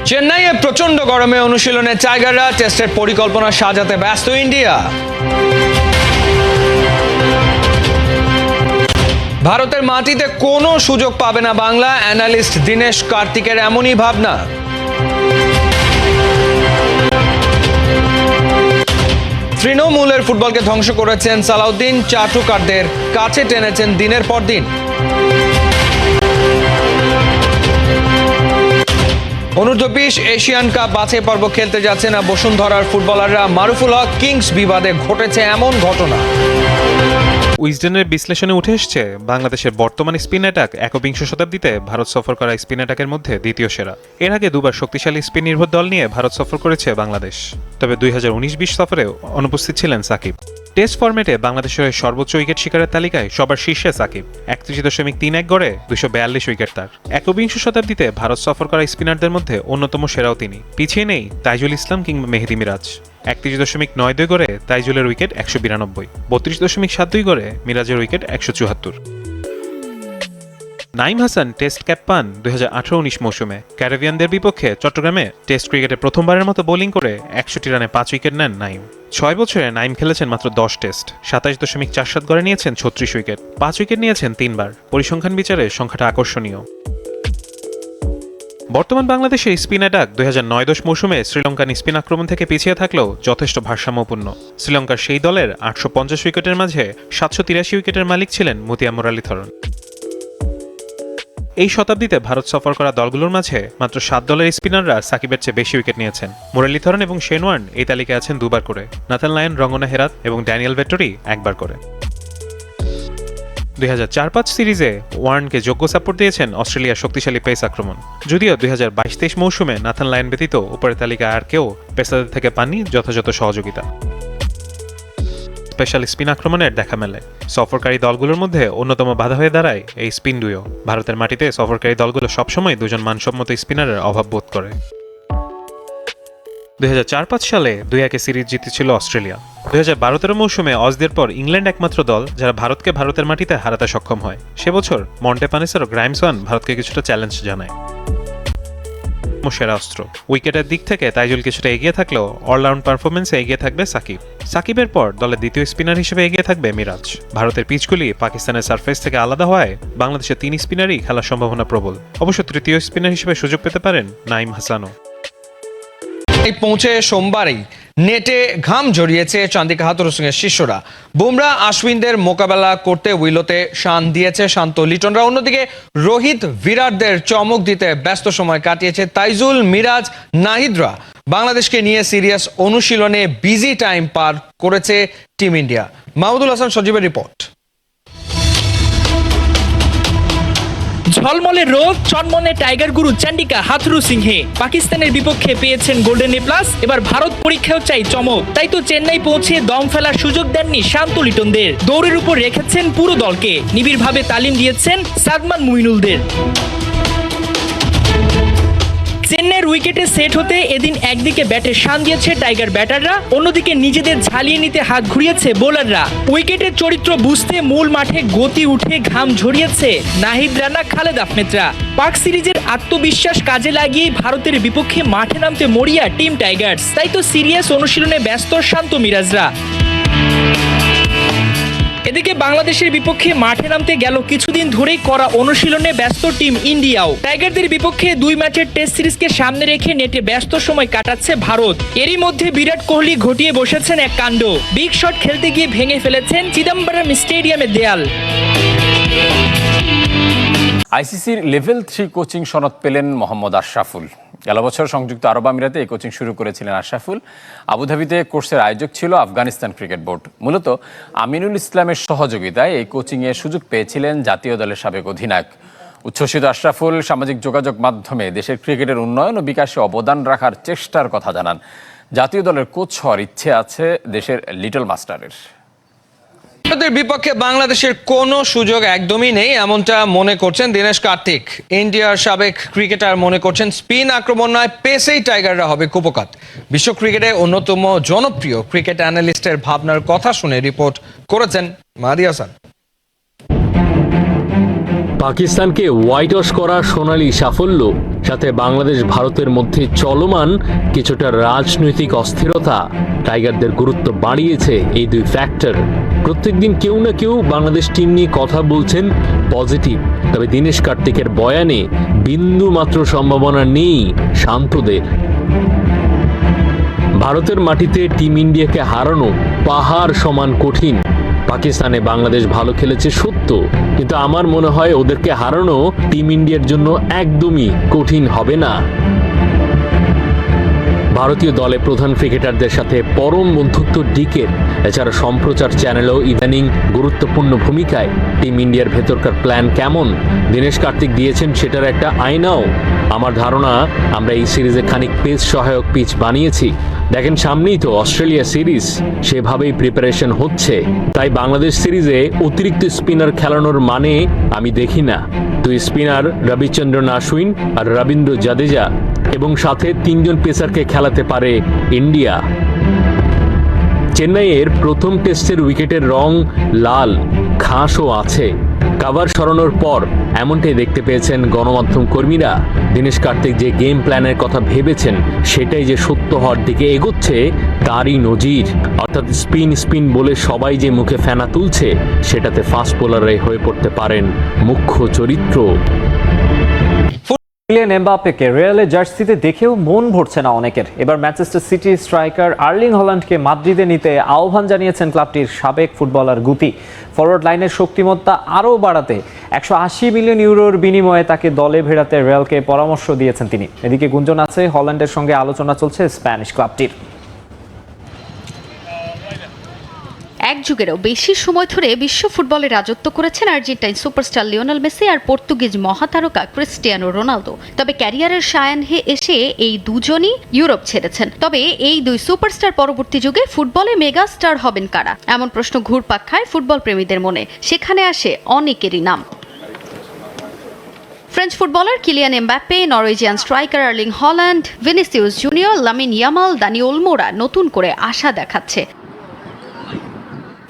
চেন্নাইয়ে প্রচন্ড গরমে অনুশীলনে টাইগাররা, টেস্টের পরিকল্পনা সাজাতে ব্যস্ত ইন্ডিয়া। ভারতের মাটিতে কোনো সুযোগ পাবে না বাংলা, অ্যানালিস্ট দীনেশ কার্তিকের এমনই ভাবনা। তৃণমূলের ফুটবলকে ধ্বংস করেছেন সালাউদ্দিন, চাটুকারদের কাছে টেনেছেন দিনের পর দিন। অনূর্ধ্ব-20 এশিয়ান কাপ বাছাই পর্ব খেলতে যাচ্ছে না বসুন্ধরার ফুটবলাররা। মারুফুল হক কিংস বিবাদে ঘটেছে এমন ঘটনা। উইজডেনের বিশ্লেষণে উঠে এসছে বাংলাদেশের বর্তমান স্পিন অ্যাটাক একবিংশ শতাব্দীতে ভারত সফর করা স্পিন অ্যাটাকের মধ্যে দ্বিতীয় সেরা। এর আগে দুবার শক্তিশালী স্পিন নির্ভর দল নিয়ে ভারত সফর করেছে বাংলাদেশ, তবে 2019-20 সফরে অনুপস্থিত ছিলেন সাকিব। টেস্ট ফরম্যাটে বাংলাদেশের সর্বোচ্চ উইকেট শিকারের তালিকায় সবার শীর্ষে সাকিব, 31.31 গড়ে 242 উইকেট তার। একবিংশ শতাব্দীতে ভারত সফর করা স্পিনারদের মধ্যে অন্যতম সেরাও তিনি, পিছিয়ে নেই তাইজুল ইসলাম কিংবা মেহেদী মিরাজ। 31.92 গড়ে তাইজুলের উইকেট 192, 32.72 গড়ে মিরাজের wicket 174। Naim Hasan test cap পান 2018-19 মৌসুমে। ক্যারিবিয়ানদের বিপক্ষে চট্টগ্রামে টেস্ট ক্রিকেটে প্রথমবারের মতো বোলিং করে 61 রানে 5 উইকেট নেন নাইম। 6 বছরে নাইম খেলেছেন মাত্র 10 টেস্ট, 27.47 গড়ে নিয়েছেন 36 উইকেট, 5 উইকেট নিয়েছেন 3 বার। পরিসংখ্যান বিচারে সংখ্যাটা আকর্ষণীয়। বর্তমান বাংলাদেশের স্পিন অ্যাটাক 2009-10 মৌসুমে শ্রীলঙ্কান স্পিন আক্রমণ থেকে পিছিয়ে থাকলেও যথেষ্ট ভারসাম্যপূর্ণ। শ্রীলঙ্কার সেই দলের 850 উইকেটের মাঝে 783 উইকেটের মালিক ছিলেন মুতিয়া মুরালীধরন। এই শতাব্দীতে ভারত সফর করা দলগুলোর মাঝে মাত্র 7 দলের স্পিনাররা সাকিবের চেয়ে বেশি উইকেট নিয়েছেন। মুরালীধরন এবং শেন ওয়ার্ন এই তালিকায় আছেন 2বার করে, নাথান লায়ন, রঙ্গনা হেরাত এবং ড্যানিয়েল ভেট্টোরি 1বার করে। 2004-05 সিরিজে ওয়ার্নকে যোগ্য সাপোর্ট দিয়েছেন অস্ট্রেলিয়ার শক্তিশালী পেস আক্রমণ। যদিও 2022-23 মৌসুমে নাথান লায়ন ব্যতীত উপরের তালিকায় আর কেউ পেসারদের থেকে পাননি যথাযথ সহযোগিতা। স্পেশাল স্পিন আক্রমণের দেখা মেলে। সফরকারী দলগুলোর মধ্যে অন্যতম বাধা হয়ে দাঁড়ায় এই স্পিন ডুয়ো। ভারতের মাটিতে সফরকারী দলগুলো সবসময় দুজন মানসম্মত স্পিনারের অভাব বোধ করে। 2004-05 সালে 2-1 সিরিজ জিতেছিল অস্ট্রেলিয়া। 2012-13 মৌসুমে অজদের পর ইংল্যান্ড একমাত্র দল যারা ভারতকে ভারতের মাটিতে হারাতে সক্ষম হয়। সে বছর মন্টে পানিসের ও গ্রাইমস ওয়ান ভারতকে কিছুটা চ্যালেঞ্জ জানায়। সেরা অস্ত্র। উইকেটের দিক থেকে তাইজুল কিছুটা এগিয়ে থাকলেও অলরাউন্ড পারফরমেন্সে এগিয়ে থাকবে সাকিব। সাকিবের পর দলের দ্বিতীয় স্পিনার হিসেবে এগিয়ে থাকবে মিরাজ। ভারতের পিচগুলি পাকিস্তানের সারফেস থেকে আলাদা হওয়ায় বাংলাদেশের 3 স্পিনারই খেলার সম্ভাবনা প্রবল। অবশ্য তৃতীয় স্পিনার হিসেবে সুযোগ পেতে পারেন নাইম হাসানও। পৌঁছে সোমবারই নেটে ঘাম জড়িয়েছে চান্দিকা হাথুরুসিংহের শিষ্যরা। বুমরা আশ্বিনদের মোকাবেলা করতে উইলোতে শান দিয়েছে শান্ত লিটনরা। অন্যদিকে রোহিত বিরাটদের চমক দিতে ব্যস্ত সময় কাটিয়েছে তাইজুল, মিরাজ, নাহিদরা। বাংলাদেশকে নিয়ে সিরিয়াস অনুশীলনে বিজি টাইম পার করেছে টিম ইন্ডিয়া। মাহমুদুল হাসান সজীবের রিপোর্ট। ঝলমলে রোদ, চনমনে টাইগার গুরু চান্ডিকা হাথুরুসিংহে পাকিস্তানের বিপক্ষে পেয়েছেন গোল্ডেন এ প্লাস। এবার ভারত পরীক্ষাও চাই চমক, তাই তো চেন্নাই পৌঁছে দম ফেলার সুযোগ দেননি শান্ত লিটনদের। দৌড়ের উপর রেখেছেন পুরো দলকে, নিবিড়ভাবে তালিম দিয়েছেন সাদমান মুইনুলদের। চেন্নাইয়ের উইকেটে সেট হতে এদিন একদিকে ব্যাটে শান দিয়েছে টাইগার ব্যাটাররা, অন্যদিকে নিজেদের ঝালিয়ে নিতে হাত ঘুরিয়েছে বোলাররা। উইকেটের চরিত্র বুঝতে মূল মাঠে গতি উঠে ঘাম ঝরিয়েছে নাহিদ রানা, খালেদ আহমেদরা। পাক সিরিজের আত্মবিশ্বাস কাজে লাগিয়ে ভারতের বিপক্ষে মাঠে নামতে মরিয়া টিম টাইগার্স, তাই তো সিরিয়াস অনুশীলনে ব্যস্ত শান্ত মিরাজরা। এদিকে বাংলাদেশের বিপক্ষে মাঠে নামতে গেল কিছুদিন ধরেই করা অনুশীলনে ব্যস্ত টিম ইন্ডিয়াও। টাইগারদের বিপক্ষে 2 ম্যাচের টেস্ট সিরিজকে সামনে রেখে নেটে ব্যস্ত সময় কাটাচ্ছে ভারত। এরই মধ্যে বিরাট কোহলি ঘটিয়ে বসেছেন এক কাণ্ড। বিগ শট খেলতে গিয়ে ভেঙে ফেলেছেন চিদম্বরম স্টেডিয়ামের দেয়াল। আইসিসির লেভেল 3 কোচিং সনদ পেলেন মোহাম্মদ আশরাফুল। গেল বছর সংযুক্ত আরব আমিরাতে এই কোচিং শুরু করেছিলেন আশরাফুল। আবুধাবিতে কোর্সের আয়োজক ছিল আফগানিস্তান ক্রিকেট বোর্ড। মূলত আমিনুল ইসলামের সহযোগিতায় এই কোচিংয়ে সুযোগ পেয়েছিলেন জাতীয় দলের সাবেক অধিনায়ক। উচ্ছ্বসিত আশরাফুল সামাজিক যোগাযোগ মাধ্যমে দেশের ক্রিকেটের উন্নয়ন ও বিকাশে অবদান রাখার চেষ্টার কথা জানান। জাতীয় দলের কোচ হওয়ার ইচ্ছে আছে দেশের লিটল মাস্টারের। ভারতের বিপক্ষে বাংলাদেশের কোনো সুযোগ একদমই নেই, এমনটা মনে করছেন দীনেশ কার্তিক। ইন্ডিয়ার সাবেক ক্রিকেটার মনে করছেন স্পিন আক্রমণ নয়, পেসেই টাইগাররা হবে কুপোকাত। বিশ্ব ক্রিকেটে অন্যতম জনপ্রিয় ক্রিকেট অ্যানালিস্টের ভাবনার কথা শুনে রিপোর্ট করেছেন মাহদি হাসান। পাকিস্তানকে হোয়াইট ওয়াশ করা সোনালী সাফল্য, সাথে বাংলাদেশ ভারতের মধ্যে চলমান কিছুটা রাজনৈতিক অস্থিরতা টাইগারদের গুরুত্ব বাড়িয়েছে। এই দুই ফ্যাক্টর প্রত্যেকদিন কেউ না কেউ বাংলাদেশ টিম নিয়ে কথা বলছেন পজিটিভ, তবে দীনেশ কার্তিকের বয়ানে বিন্দু মাত্র সম্ভাবনা নেই শান্তদের। ভারতের মাটিতে টিম ইন্ডিয়াকে হারানো পাহাড় সমান কঠিন। পাকিস্তানে বাংলাদেশ ভালো খেলেছে সত্য, কিন্তু আমার মনে হয় ওদেরকে হারানো টিম ইন্ডিয়ার জন্য একদমই কঠিন হবে না। ভারতীয় দলে প্রধান ক্রিকেটারদের সাথে পরম বন্ধুত্ব ডিকের, এছাড়া সম্প্রচার চ্যানেলও ইদানিং গুরুত্বপূর্ণ ভূমিকায়। টিম ইন্ডিয়ার ভেতরকার প্ল্যান কেমন দীনেশ কার্তিক দিয়েছেন সেটার একটা আয়নাও। আমার ধারণা আমরা এই সিরিজে খানিক পেস সহায়ক পিচ বানিয়েছি। দেখেন সামনেই তো অস্ট্রেলিয়া সিরিজ, সেভাবেই প্রিপারেশন হচ্ছে। তাই বাংলাদেশ সিরিজে অতিরিক্ত স্পিনার খেলানোর মানে আমি দেখি না। দুই স্পিনার রবিচন্দ্রন আশ্বিন আর রবীন্দ্র জাদেজা এবং সাথে 3 জন পেসারকে খেলাতে পারে ইন্ডিয়া। চেন্নাইয়ের প্রথম টেস্টের উইকেটের রং লাল, ঘাসও আছে। কাভার সরানোর পর এমনটাই দেখতে পেয়েছেন গণমাধ্যম কর্মীরা। দীনেশ কার্তিক যে গেম প্ল্যানের কথা ভেবেছেন সেটাই যে সত্য হওয়ার দিকে এগোচ্ছে তারই নজির। অর্থাৎ স্পিন বলে সবাই যে মুখে ফেনা তুলছে, সেটাতে ফাস্ট বোলাররাই হয়ে পড়তে পারেন মুখ্য চরিত্র। কিলিয়ান এমবাপ্পেকে রিয়ালের জার্সিতে দেখেও মন ভরছে না অনেকের। এবার ম্যানচেস্টার সিটি স্ট্রাইকার আর্লিং হল্যান্ডকে মাদ্রিদে নিতে আহ্বান জানিয়েছেন ক্লাবটির সাবেক ফুটবলার গুতি। ফরওয়ার্ড লাইনের শক্তিমত্তা আরও বাড়াতে 180 মিলিয়ন ইউরোর বিনিময়ে তাকে দলে ভেড়াতে রিয়ালকে পরামর্শ দিয়েছেন তিনি। এদিকে গুঞ্জন আছে হল্যান্ডের সঙ্গে আলোচনা চলছে স্প্যানিশ ক্লাবটির। এক যুগেরও বেশি সময় ধরে বিশ্ব ফুটবলে রাজত্ব করেছেন আর্জেন্টাইন সুপারস্টার লিওনেল মেসি আর পর্তুগিজ মহাতারকা ক্রিস্টিয়ানো রোনালদো। তবে ক্যারিয়ারের সায়াহ্নে এসে এই দুজনই ইউরোপ ছেড়েছেন। তবে এই দুই সুপারস্টার পরবর্তী যুগে ফুটবলে মেগা স্টার হবেন কারা, এমন প্রশ্ন ঘুরপাক খায় ফুটবল প্রেমীদের মনে। সেখানে আসে অনেকেরই নাম। French footballer Kylian Mbappe, Norwegian striker Erling Haaland, Vinicius Junior, Lamine Yamal, Dani ওলমোরা নতুন করে আশা দেখাচ্ছে।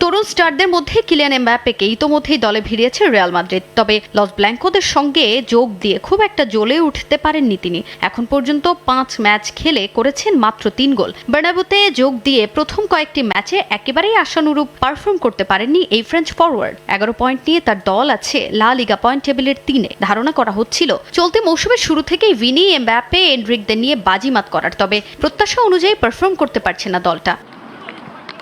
তরুণ স্টারদের মধ্যে কিলিয়ান এমবাপ্পেকে ইতোমধ্যেই দলে ভিড়িয়েছে রিয়াল মাদ্রিদ। তবে লস ব্ল্যাঙ্কোদের সঙ্গে যোগ দিয়ে খুব একটা জ্বলে উঠতে পারেননি তিনি। এখন পর্যন্ত 5 ম্যাচ খেলে করেছেন মাত্র 3 গোল। বার্নাব্যুতে যোগ দিয়ে প্রথম কয়েকটি ম্যাচে একেবারেই আশানুরূপ পারফর্ম করতে পারেননি এই ফ্রেঞ্চ ফরওয়ার্ড। 11 পয়েন্ট নিয়ে তার দল আছে লা লিগা পয়েন্ট টেবিলের 3-এ। ধারণা করা হচ্ছিল চলতি মৌসুমের শুরু থেকেই ভিনি, এমবাপ্পে, এনরিকদের নিয়ে বাজিমাত করার, তবে প্রত্যাশা অনুযায়ী পারফর্ম করতে পারছে না দলটা।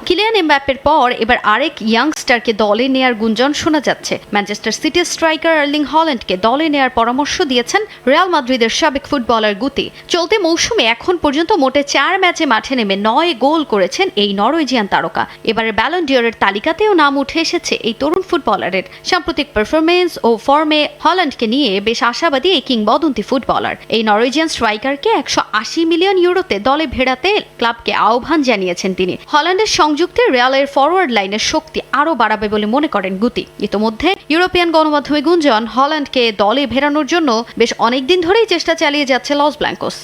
কিলিয়ান এমবাপ্পের পর এবার আরেক ইয়াংস্টারকে দলে নেয়ার গুঞ্জন শোনা যাচ্ছে। ম্যানচেস্টার সিটির স্ট্রাইকার আর্লিং হল্যান্ডকে দলে নেয়ার পরামর্শ দিয়েছেন রিয়াল মাদ্রিদের সাবেক ফুটবলার গুতি। চলতি মৌসুমে এখন পর্যন্ত মোটে 4 ম্যাচে মাঠে নেমে 9 গোল করেছেন এই নরওয়েজিয়ান তারকা। এবারে ব্যালন ডিওরের তালিকাতেও নাম উঠে এসেছে এই তরুণ ফুটবলারের। সাম্প্রতিক পারফরমেন্স ও ফর্মে হল্যান্ডকে নিয়ে বেশ আশাবাদী এই কিংবদন্তি ফুটবলার। এই নরওয়েজিয়ান স্ট্রাইকারকে 180 মিলিয়ন ইউরোতে দলে ভেড়াতে ক্লাবকে আহ্বান জানিয়েছেন তিনি। হল্যান্ডের যুক্তে রিয়ালের ফরওয়ার্ড লাইনের শক্তি আরও বাড়াবে বলে মনে করেন গুতি। ইতোমধ্যে ইউরোপিয়ান গণমাধ্যমে গুঞ্জন হল্যান্ডকে দলে ফেরানোর জন্য বেশ অনেকদিন ধরেই চেষ্টা চালিয়ে যাচ্ছে লস ব্ল্যাঙ্কোস।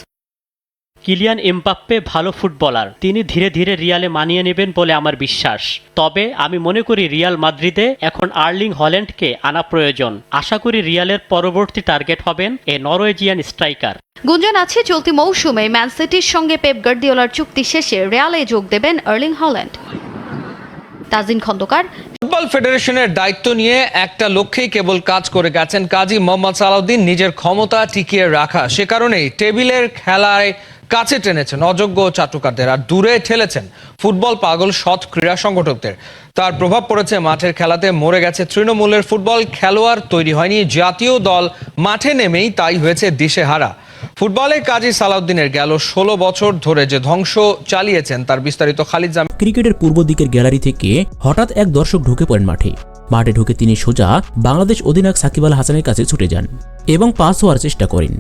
কিলিয়ান এমবাপ্পে ভালো ফুটবলার, তিনি ধীরে ধীরে রিয়ালে মানিয়ে নেবেন বলে আমার বিশ্বাস। তবে আমি মনে করি রিয়াল মাদ্রিদে এখন আর্লিং হল্যান্ডকে আনা প্রয়োজন। আশা করি রিয়ালের পরবর্তী টার্গেট হবেন এ নরওয়েজিয়ান স্ট্রাইকার। গুঞ্জন আছে চলতি মৌসুমে ম্যান সিটির সঙ্গে পেপ গার্দিওলার চুক্তি শেষে রিয়ালে যোগ দেবেন Erling Haaland. Tajin Khandaker. Football ফেডারেশনের দায়িত্ব নিয়ে একটা লক্ষ্যেই কেবল কাজ করে গেছেন কাজী মোহাম্মদ সালাউদ্দিন, নিজের ক্ষমতা টিকিয়ে রাখা। সে কারণেই টেবিলের খেলায় কাছে টেনেছেন অযোগ্য চাটুকারদের আর দূরে ঠেলেছেন ফুটবল পাগল সৎ ক্রীড়া সংগঠকদের। তার প্রভাব পড়েছে মাঠের খেলাতে। মরে গেছে তৃণমূলের ফুটবল, খেলোয়াড় তৈরি হয়নি। জাতীয় দল মাঠে নেমেই তাই হয়েছে দিশেহারা। ফুটবলে কাজী সালাউদ্দিনের গেল 16 বছর ধরে যে ধ্বংস চালিয়েছেন তার বিস্তারিত খালিদ জামিল। ক্রিকেটের পূর্ব দিকের গ্যালারি থেকে হঠাৎ এক দর্শক ঢুকে পড়েন মাঠে ঢুকে তিনি সোজা বাংলাদেশ অধিনায়ক সাকিব আল হাসানের কাছে ছুটে যান এবং পাস হওয়ার চেষ্টা করেন।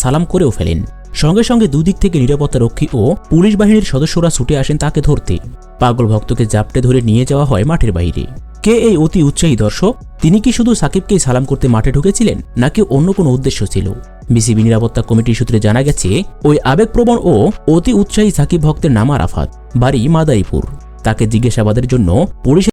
সালাম করেও ফেলেন। সঙ্গে সঙ্গে দুদিক থেকে নিরাপত্তা রক্ষী ও পুলিশ বাহিনীর সদস্যরা ছুটে আসেন তাকে ধরতে। পাগল ভক্তকে জাপটে ধরে নিয়ে যাওয়া হয় মাঠের বাইরে। কে এই অতি উৎসাহী দর্শক? তিনি কি শুধু সাকিবকেই সালাম করতে মাঠে ঢুকেছিলেন, নাকি অন্য কোনো উদ্দেশ্য ছিল? বিসিবি নিরাপত্তা কমিটির সূত্রে জানা গেছে ওই আবেগপ্রবণ ও অতি উৎসাহী সাকিব ভক্তের নাম আরাফাত, বাড়ি মাদারীপুর। তাকে জিজ্ঞাসাবাদের জন্য পুলিশ